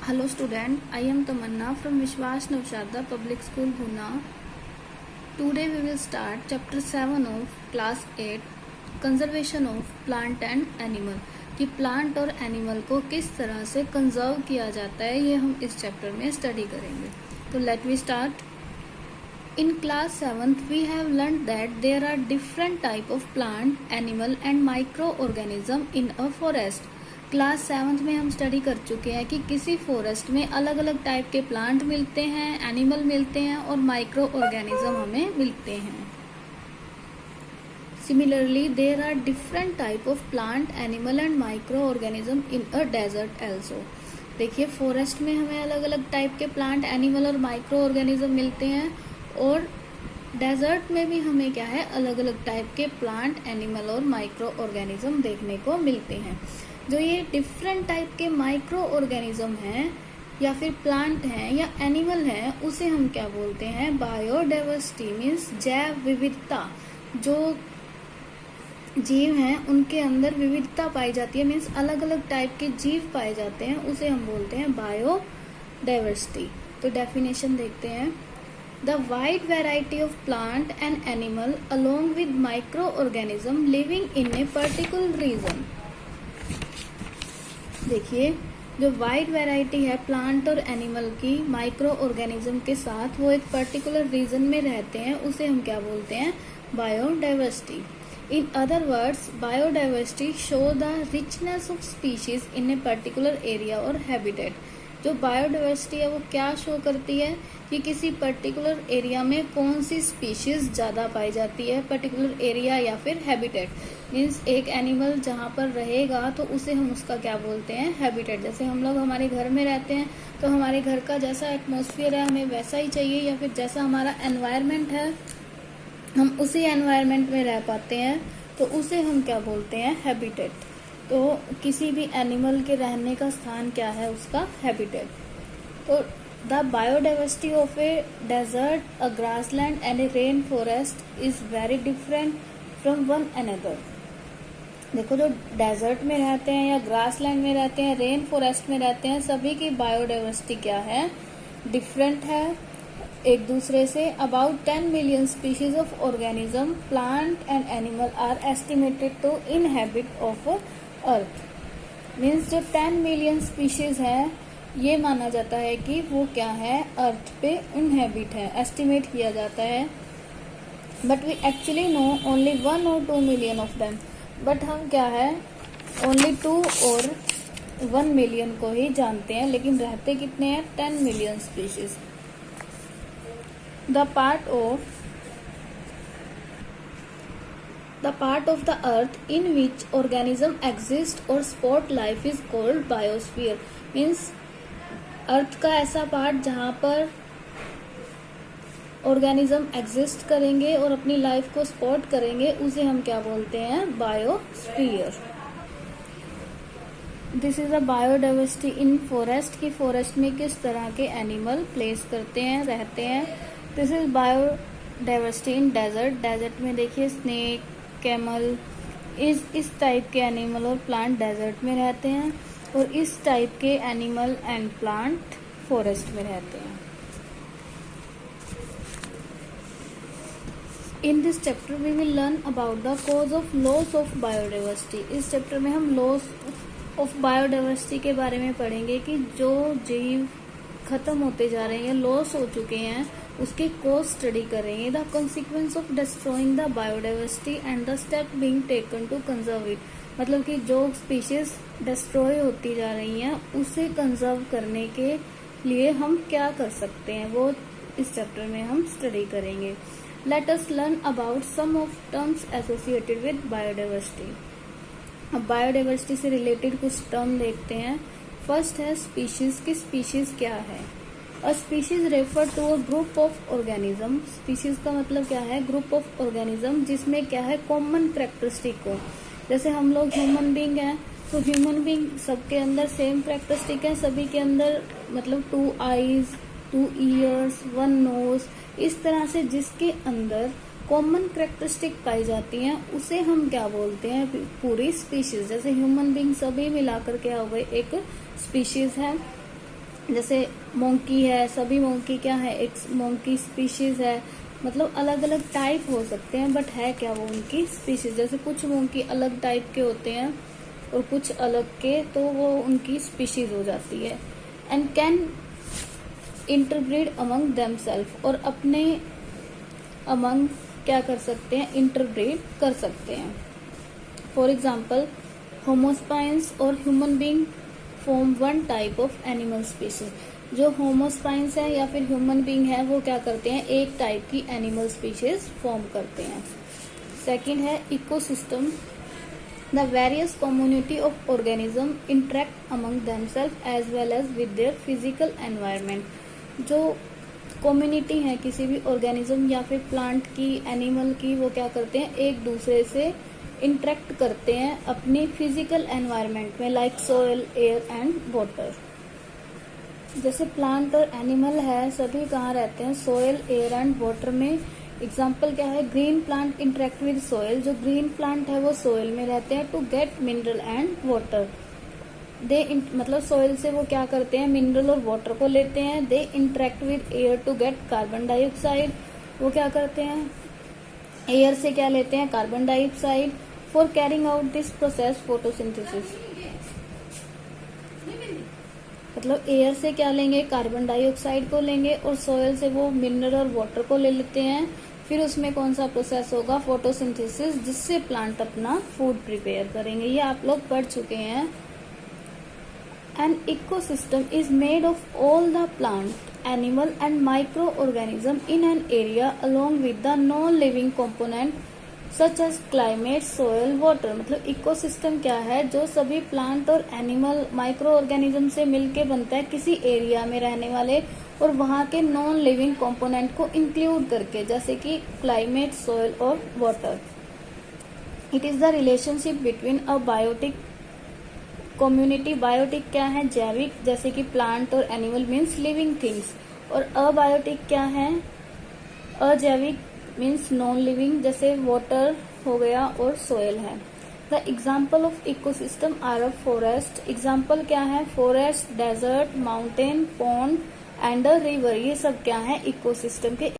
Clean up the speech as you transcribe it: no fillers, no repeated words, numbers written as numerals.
Hello student, I am Tamanna from Vishwas Navshada Public School Guna. Today we will start chapter 7 of class 8 conservation of plant and animal कि plant और animal को किस तरह से conserve किया जाता है ये हम इस चैप्टर में स्टडी करेंगे. तो let we start. In class 7th we have learned that there are different type of plant, animal and microorganism in a forest. Class 7th में हम स्टडी कर चुके हैं कि किसी फॉरेस्ट में अलग अलग टाइप के प्लांट मिलते हैं, एनिमल मिलते हैं और माइक्रो ऑर्गेनिज्म हमें मिलते हैं. Similarly there are different type of plant, animal and micro organism in a desert also. देखिए फॉरेस्ट में हमें अलग अलग टाइप के प्लांट, एनिमल और माइक्रो ऑर्गेनिज्म मिलते हैं और डेजर्ट में भी हमें क्या है अलग अलग टाइप के प्लांट, एनिमल और माइक्रो ऑर्गेनिज्म देखने को मिलते हैं. जो ये डिफरेंट टाइप के माइक्रो ऑर्गेनिज्म हैं या फिर प्लांट हैं या एनिमल हैं उसे हम क्या बोलते हैं, बायोडाइवर्सिटी मीन्स जैव विविधता. जो जीव हैं उनके अंदर विविधता पाई जाती है, मीन्स अलग अलग टाइप के जीव पाए जाते हैं, उसे हम बोलते हैं बायोडाइवर्सिटी. तो डेफिनेशन देखते हैं. The wide variety of plant and animal along with microorganism living in a particular region. देखिए जो वाइड वैरायटी है प्लांट और एनिमल की माइक्रो ऑर्गेनिज्म के साथ, वो एक पर्टिकुलर रीजन में रहते हैं, उसे हम क्या बोलते हैं, biodiversity. In other words biodiversity show the richness of species in a particular area और हैबिटेट. जो बायोडाइवर्सिटी है वो क्या शो करती है कि किसी पर्टिकुलर एरिया में कौन सी स्पीशीज ज़्यादा पाई जाती है, पर्टिकुलर एरिया या फिर हैबिटेट. मीन्स एक एनिमल जहाँ पर रहेगा तो उसे हम उसका क्या बोलते हैं, हैबिटेट. जैसे हम लोग हमारे घर में रहते हैं तो हमारे घर का जैसा एटमॉस्फेयर है हमें वैसा ही चाहिए, या फिर जैसा हमारा एनवायरनमेंट है हम उसी एनवायरनमेंट में रह पाते हैं, तो उसे हम क्या बोलते हैं, हैबिटेट. तो किसी भी एनिमल के रहने का स्थान क्या है, उसका हैबिटेट. तो the biodiversity of a desert, a grassland and a rain forest is very different from one another. देखो जो डेजर्ट में रहते हैं या ग्रासलैंड में रहते हैं, रेन फॉरेस्ट में रहते हैं, सभी की बायोडाइवर्सिटी क्या है, डिफरेंट है एक दूसरे से. About 10 million species of organism, plant and animal are estimated to inhabit of earth. Means जो 10 मिलियन स्पीशीज है ये माना जाता है कि वो क्या है, अर्थ पे इनहेबिट है, एस्टिमेट किया जाता है. But we actually know only 1 or 2 million of them. But हम क्या है ओनली 2 और 1 मिलियन को ही जानते हैं, लेकिन रहते कितने हैं, 10 million species. The part of the earth in which organism exist or sport life is called biosphere. Means अर्थ का ऐसा पार्ट जहाँ पर ऑर्गेनिज्म एग्जिस्ट करेंगे और अपनी लाइफ को सपोर्ट करेंगे उसे हम क्या बोलते हैं, biosphere. This is a biodiversity in forest की फॉरेस्ट में किस तरह के एनिमल प्लेस करते हैं, रहते हैं. This is biodiversity in desert. Desert में देखिए स्नेक, कैमल, इस टाइप के एनिमल और प्लांट डेजर्ट में रहते हैं और इस टाइप के एनिमल एंड प्लांट फॉरेस्ट में रहते हैं. In this chapter we will learn about the cause of loss of biodiversity. इस चैप्टर में हम लॉस ऑफ बायोडाइवर्सिटी के बारे में पढ़ेंगे कि जो जीव खत्म होते जा रहे हैं या लॉस हो चुके हैं उसके कॉज स्टडी करेंगे. The consequence of destroying the biodiversity and the step being taken to conserve it. मतलब कि जो स्पीशीज डिस्ट्रॉय होती जा रही हैं उसे कंजर्व करने के लिए हम क्या कर सकते हैं वो इस चैप्टर में हम स्टडी करेंगे. Let us learn about some of terms associated with biodiversity. अब बायोडाइवर्सिटी से रिलेटेड कुछ टर्म देखते हैं. फर्स्ट है स्पीशीज की स्पीशीज क्या है. A species refer to a group of organism. Species का मतलब क्या है, ग्रुप ऑफ ऑर्गेनिज्म जिसमें क्या है कॉमन कैरेक्टरिस्टिक हो. जैसे हम लोग ह्यूमन बींग हैं तो ह्यूमन बींग सबके अंदर सेम कैरेक्टरिस्टिक है, सभी के अंदर मतलब 2 आईज, 2 ईयर्स, 1 नोज, इस तरह से जिसके अंदर कॉमन कैरेक्टरिस्टिक पाई जाती हैं उसे हम क्या बोलते हैं, पूरी स्पीशीज. जैसे ह्यूमन बींग सभी मिलाकर क्या हो गए, एक स्पीशीज है. जैसे मोंकी है, सभी मोंकी क्या है, एक मोंकी स्पीशीज है, मतलब अलग अलग टाइप हो सकते हैं बट है क्या वो उनकी स्पीशीज। जैसे कुछ मोंकी अलग टाइप के होते हैं और कुछ अलग के, तो वो उनकी स्पीशीज हो जाती है। And can interbreed among themselves, और अपने अमंग क्या कर सकते हैं, इंटरब्रीड कर सकते हैं। फॉर एग्जाम्पल होमोस्पाइंस और human being form one type of animal species. जो होमोस्पाइंस है या फिर ह्यूमन बींग है वो क्या करते हैं, एक टाइप की एनिमल स्पीशीज फॉर्म करते हैं। सेकंड है ecosystem, the various community of organism interact among themselves as well as with their physical environment. जो कम्युनिटी है किसी भी ऑर्गेनिज्म या फिर प्लांट की, एनिमल की, वो क्या करते हैं, एक दूसरे से इंटरेक्ट करते हैं अपनी फिजिकल एनवायरनमेंट में, like soil, air and water. जैसे प्लांट और एनिमल है सभी कहाँ रहते हैं, सोयल, एयर एंड वाटर में। एग्जाम्पल क्या है, green plant interact with soil, जो ग्रीन प्लांट है वो सोयल में रहते हैं to get mineral and water. मतलब सोयल से वो क्या करते हैं, मिनरल और वाटर को लेते हैं। They interact with air to get carbon dioxide, वो क्या करते हैं, एयर से क्या लेते हैं, carbon dioxide. For carrying out this process photosynthesis, मतलब एयर से क्या लेंगे, कार्बन डाइऑक्साइड को लेंगे, और सोयल से वो मिनरल और वाटर को ले लेते हैं। फिर उसमें कौन सा प्रोसेस होगा, फोटोसिंथेसिस, जिससे प्लांट अपना फूड प्रिपेयर करेंगे। ये आप लोग पढ़ चुके हैं। An ecosystem is made of all the plant, animal and microorganism in an area along with the non-living component such as climate, soil, water। मतलब इकोसिस्टम क्या है, जो सभी प्लांट और एनिमल, माइक्रो ऑर्गेनिज्म से मिलके बनता है किसी एरिया में रहने वाले, और वहाँ के नॉन लिविंग कंपोनेंट को इंक्लूड करके, जैसे कि क्लाइमेट, सोयल और water. It is the relationship between a biotic community. Biotic क्या है, जैविक, जैसे कि प्लांट और एनिमल मीन्स लिविंग थिंग्स। और अबायोटिक क्या है, अजैविक मीन्स नॉन लिविंग, जैसे वाटर हो गया और सोयल है। The example of ecosystem are a forest. Example क्या है, forest, desert, mountain, pond and a river. ये सब क्या है, इकोसिस्टम के